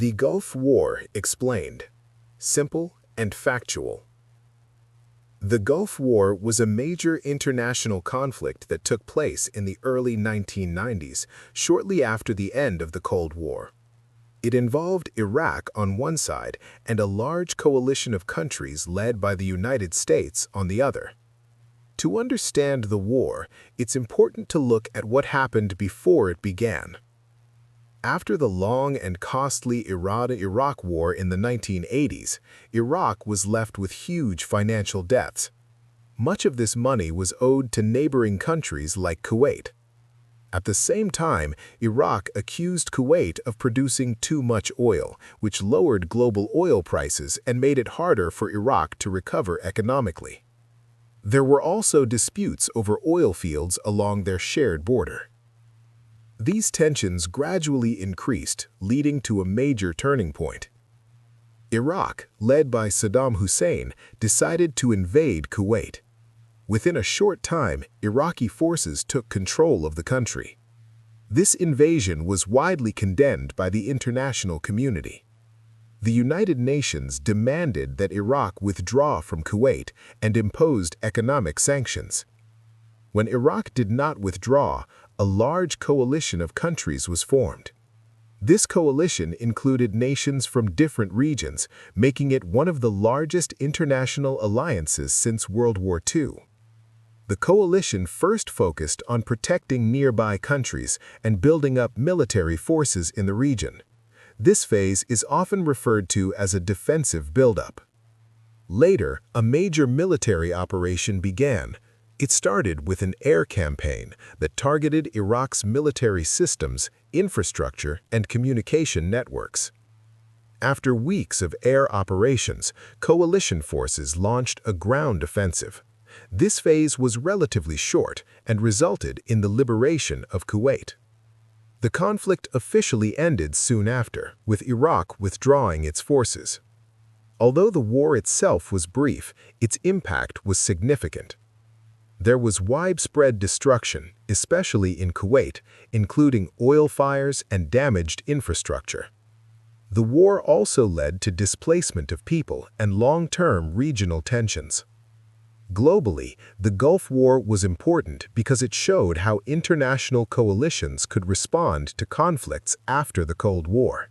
The Gulf War explained. Simple and factual. The Gulf War was a major international conflict that took place in the early 1990s, shortly after the end of the Cold War. It involved Iraq on one side and a large coalition of countries led by the United States on the other. To understand the war, it's important to look at what happened before it began. After the long and costly Iran-Iraq War in the 1980s, Iraq was left with huge financial debts. Much of this money was owed to neighboring countries like Kuwait. At the same time, Iraq accused Kuwait of producing too much oil, which lowered global oil prices and made it harder for Iraq to recover economically. There were also disputes over oil fields along their shared border. These tensions gradually increased, leading to a major turning point. Iraq, led by Saddam Hussein, decided to invade Kuwait. Within a short time, Iraqi forces took control of the country. This invasion was widely condemned by the international community. The United Nations demanded that Iraq withdraw from Kuwait and imposed economic sanctions. When Iraq did not withdraw, a large coalition of countries was formed. This coalition included nations from different regions, making it one of the largest international alliances since World War II. The coalition first focused on protecting nearby countries and building up military forces in the region. This phase is often referred to as a defensive buildup. Later, a major military operation began. It started with an air campaign that targeted Iraq's military systems, infrastructure, and communication networks. After weeks of air operations, coalition forces launched a ground offensive. This phase was relatively short and resulted in the liberation of Kuwait. The conflict officially ended soon after, with Iraq withdrawing its forces. Although the war itself was brief, its impact was significant. There was widespread destruction, especially in Kuwait, including oil fires and damaged infrastructure. The war also led to displacement of people and long-term regional tensions. Globally, the Gulf War was important because it showed how international coalitions could respond to conflicts after the Cold War.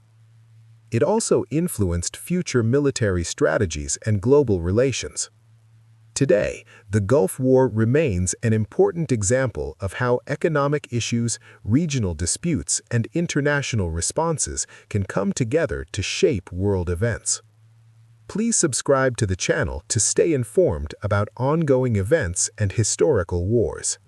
It also influenced future military strategies and global relations. Today, the Gulf War remains an important example of how economic issues, regional disputes, and international responses can come together to shape world events. Please subscribe to the channel to stay informed about ongoing events and historical wars.